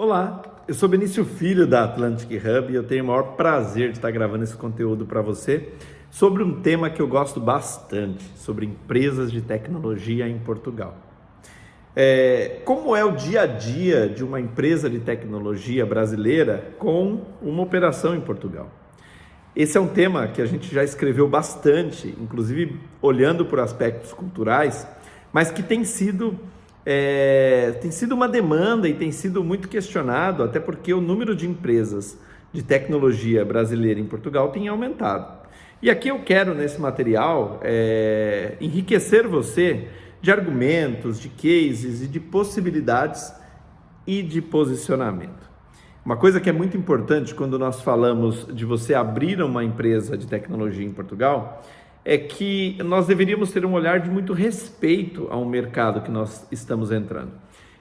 Olá, eu sou Benício Filho da Atlantic Hub e eu tenho o maior prazer de estar gravando esse conteúdo para você sobre um tema que eu gosto bastante, sobre empresas de tecnologia em Portugal. Como é o dia a dia de uma empresa de tecnologia brasileira com uma operação em Portugal? Esse é um tema que a gente já escreveu bastante, inclusive olhando por aspectos culturais, mas que tem sido uma demanda e tem sido muito questionado, até porque o número de empresas de tecnologia brasileira em Portugal tem aumentado. E aqui eu quero, nesse material, enriquecer você de argumentos, de cases e de possibilidades e de posicionamento. Uma coisa que é muito importante quando nós falamos de você abrir uma empresa de tecnologia em Portugal é que nós deveríamos ter um olhar de muito respeito ao mercado que nós estamos entrando.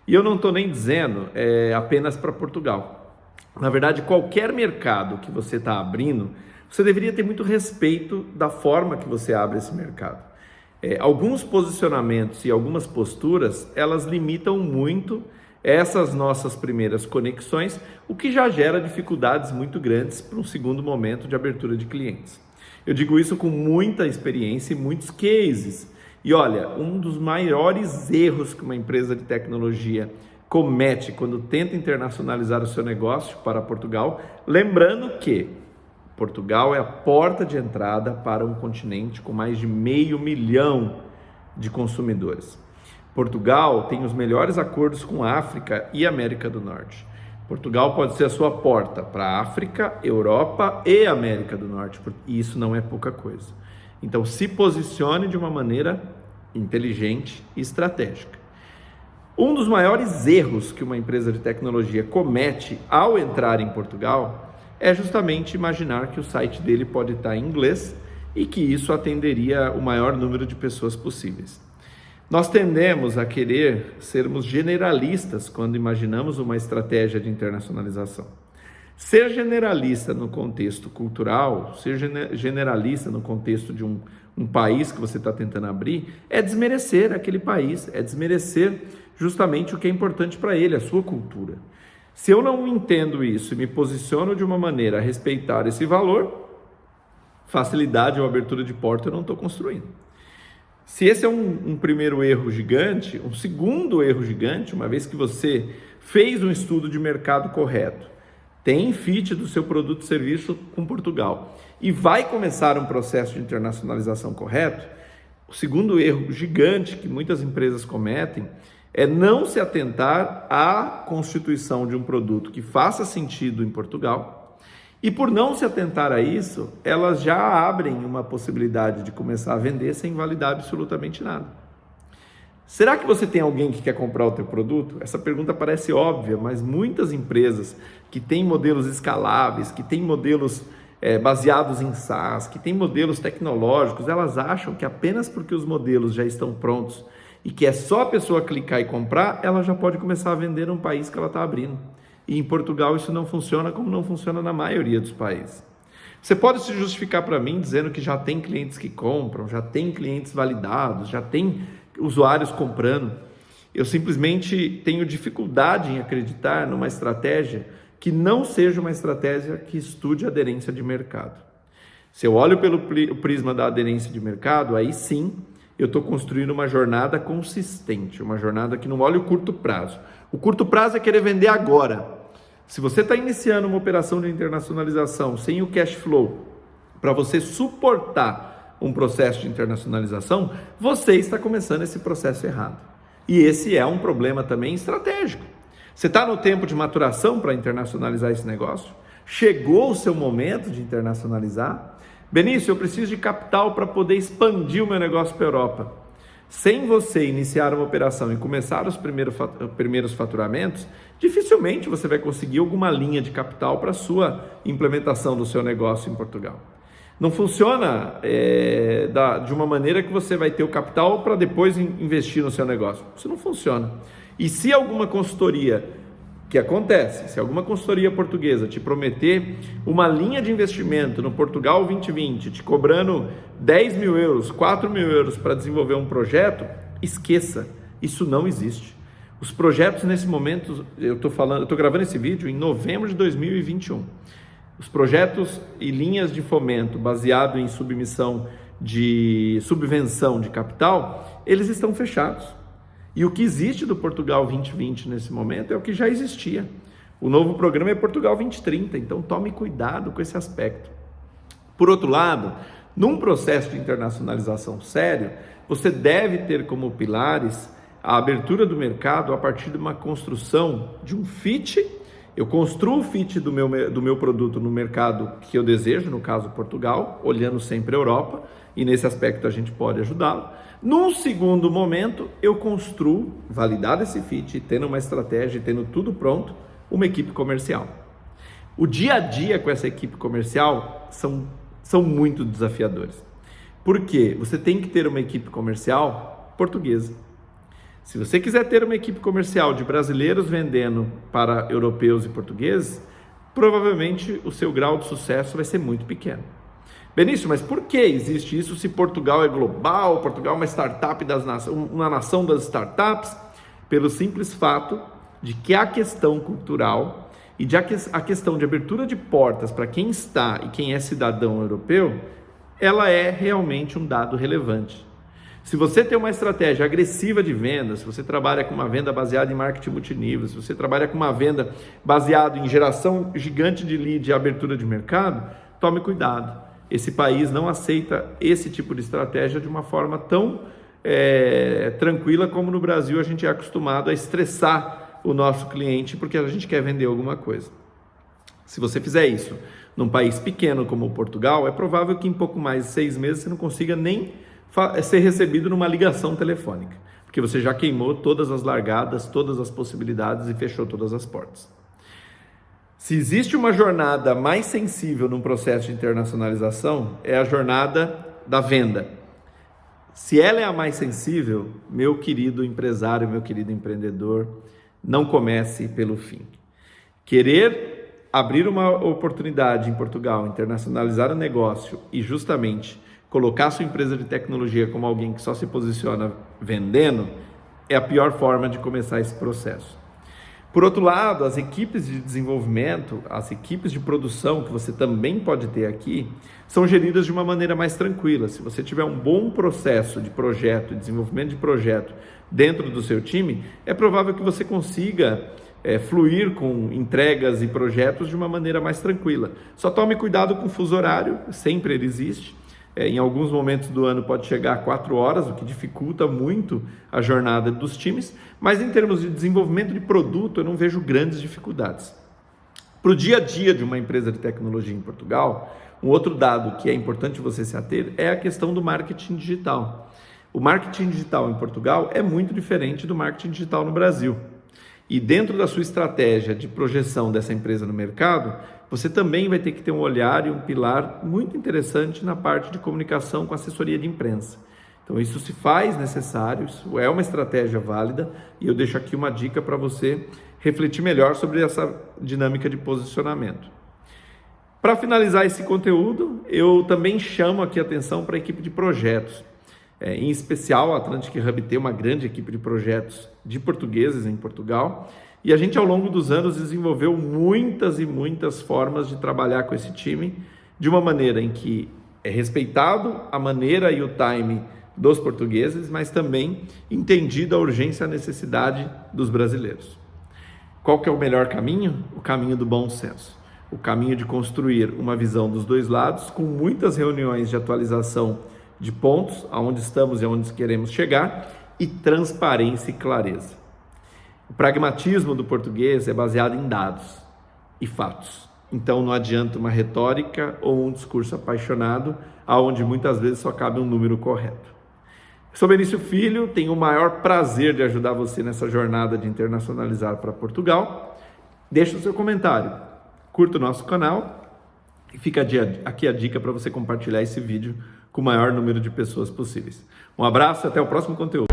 E eu não estou nem dizendo apenas para Portugal. Na verdade, qualquer mercado que você está abrindo, você deveria ter muito respeito da forma que você abre esse mercado. Alguns posicionamentos e algumas posturas, elas limitam muito essas nossas primeiras conexões, o que já gera dificuldades muito grandes para um segundo momento de abertura de clientes. Eu digo isso com muita experiência e muitos cases. E olha, um dos maiores erros que uma empresa de tecnologia comete quando tenta internacionalizar o seu negócio para Portugal, lembrando que Portugal é a porta de entrada para um continente com mais de 500 mil de consumidores. Portugal tem os melhores acordos com a África e América do Norte. Portugal pode ser a sua porta para a África, Europa e América do Norte, e isso não é pouca coisa. Então, se posicione de uma maneira inteligente e estratégica. Um dos maiores erros que uma empresa de tecnologia comete ao entrar em Portugal é justamente imaginar que o site dele pode estar em inglês e que isso atenderia o maior número de pessoas possíveis. Nós tendemos a querer sermos generalistas quando imaginamos uma estratégia de internacionalização. Ser generalista no contexto cultural, ser generalista no contexto de um país que você está tentando abrir, é desmerecer aquele país, é desmerecer justamente o que é importante para ele, a sua cultura. Se eu não entendo isso e me posiciono de uma maneira a respeitar esse valor, facilidade ou abertura de porta eu não estou construindo. Se esse é um primeiro erro gigante, um segundo erro gigante, uma vez que você fez um estudo de mercado correto, tem fit do seu produto e serviço com Portugal e vai começar um processo de internacionalização correto, o segundo erro gigante que muitas empresas cometem é não se atentar à constituição de um produto que faça sentido em Portugal. E por não se atentar a isso, elas já abrem uma possibilidade de começar a vender sem validar absolutamente nada. Será que você tem alguém que quer comprar o teu produto? Essa pergunta parece óbvia, mas muitas empresas que têm modelos escaláveis, que têm modelos baseados em SaaS, que têm modelos tecnológicos, elas acham que apenas porque os modelos já estão prontos e que é só a pessoa clicar e comprar, ela já pode começar a vender no país que ela está abrindo. E em Portugal isso não funciona como não funciona na maioria dos países. Você pode se justificar para mim dizendo que já tem clientes que compram, já tem clientes validados, já tem usuários comprando. Eu simplesmente tenho dificuldade em acreditar numa estratégia que não seja uma estratégia que estude a aderência de mercado. Se eu olho pelo prisma da aderência de mercado, aí sim eu estou construindo uma jornada consistente, uma jornada que não olha o curto prazo. O curto prazo é querer vender agora. Se você está iniciando uma operação de internacionalização sem o cash flow para você suportar um processo de internacionalização, você está começando esse processo errado. E esse é um problema também estratégico. Você está no tempo de maturação para internacionalizar esse negócio? Chegou o seu momento de internacionalizar? Benício, eu preciso de capital para poder expandir o meu negócio para a Europa. Sem você iniciar uma operação e começar os primeiros faturamentos, dificilmente você vai conseguir alguma linha de capital para a sua implementação do seu negócio em Portugal. Não funciona de uma maneira que você vai ter o capital para depois investir no seu negócio. Isso não funciona. E se alguma consultoria, que acontece, se alguma consultoria portuguesa te prometer uma linha de investimento no Portugal 2020, te cobrando 10 mil euros, 4 mil euros para desenvolver um projeto, esqueça, isso não existe. Os projetos nesse momento, eu estou gravando esse vídeo em novembro de 2021. Os projetos e linhas de fomento baseado em subvenção de capital, eles estão fechados. E o que existe do Portugal 2020 nesse momento é o que já existia. O novo programa é Portugal 2030, então tome cuidado com esse aspecto. Por outro lado, num processo de internacionalização sério, você deve ter como pilares a abertura do mercado a partir de uma construção de um fit. Eu construo o fit do meu produto no mercado que eu desejo, no caso Portugal, olhando sempre a Europa, e nesse aspecto a gente pode ajudá-lo. Num segundo momento, eu construo, validado esse fit, tendo uma estratégia e tendo tudo pronto, uma equipe comercial. O dia a dia com essa equipe comercial são muito desafiadores. Por quê? Você tem que ter uma equipe comercial portuguesa. Se você quiser ter uma equipe comercial de brasileiros vendendo para europeus e portugueses, provavelmente o seu grau de sucesso vai ser muito pequeno. Benício, mas por que existe isso se Portugal é global, Portugal é uma startup uma nação das startups? Pelo simples fato de que a questão cultural e a questão de abertura de portas para quem está e quem é cidadão europeu, ela é realmente um dado relevante. Se você tem uma estratégia agressiva de venda, se você trabalha com uma venda baseada em marketing multinível, se você trabalha com uma venda baseada em geração gigante de lead e abertura de mercado, tome cuidado. Esse país não aceita esse tipo de estratégia de uma forma tão tranquila como no Brasil a gente é acostumado a estressar o nosso cliente porque a gente quer vender alguma coisa. Se você fizer isso num país pequeno como Portugal, é provável que em pouco mais de 6 meses você não consiga nem ser recebido numa ligação telefônica, porque você já queimou todas as largadas, todas as possibilidades e fechou todas as portas. Se existe uma jornada mais sensível num processo de internacionalização, é a jornada da venda. Se ela é a mais sensível, meu querido empresário, meu querido empreendedor, não comece pelo fim. Querer abrir uma oportunidade em Portugal, internacionalizar o negócio e justamente colocar sua empresa de tecnologia como alguém que só se posiciona vendendo, é a pior forma de começar esse processo. Por outro lado, as equipes de desenvolvimento, as equipes de produção que você também pode ter aqui, são geridas de uma maneira mais tranquila. Se você tiver um bom processo de projeto, desenvolvimento de projeto dentro do seu time, é provável que você consiga fluir com entregas e projetos de uma maneira mais tranquila. Só tome cuidado com o fuso horário, sempre ele existe. Em alguns momentos do ano pode chegar a 4 horas, o que dificulta muito a jornada dos times, mas em termos de desenvolvimento de produto eu não vejo grandes dificuldades. Para o dia a dia de uma empresa de tecnologia em Portugal, um outro dado que é importante você se ater é a questão do marketing digital. O marketing digital em Portugal é muito diferente do marketing digital no Brasil. E dentro da sua estratégia de projeção dessa empresa no mercado, você também vai ter que ter um olhar e um pilar muito interessante na parte de comunicação com assessoria de imprensa. Então isso se faz necessário, isso é uma estratégia válida e eu deixo aqui uma dica para você refletir melhor sobre essa dinâmica de posicionamento. Para finalizar esse conteúdo, eu também chamo aqui a atenção para a equipe de projetos. Em especial, a Atlantic Hub tem uma grande equipe de projetos de portugueses em Portugal e a gente ao longo dos anos desenvolveu muitas e muitas formas de trabalhar com esse time de uma maneira em que é respeitado a maneira e o time dos portugueses, mas também entendido a urgência e a necessidade dos brasileiros. Qual que é o melhor caminho? O caminho do bom senso. O caminho de construir uma visão dos dois lados, com muitas reuniões de atualização de pontos, aonde estamos e aonde queremos chegar, e transparência e clareza. O pragmatismo do português é baseado em dados e fatos. Então não adianta uma retórica ou um discurso apaixonado, aonde muitas vezes só cabe um número correto. Eu sou Benício Filho, tenho o maior prazer de ajudar você nessa jornada de internacionalizar para Portugal. Deixe o seu comentário, curta o nosso canal e fica aqui a dica para você compartilhar esse vídeo com o maior número de pessoas possíveis. Um abraço e até o próximo conteúdo.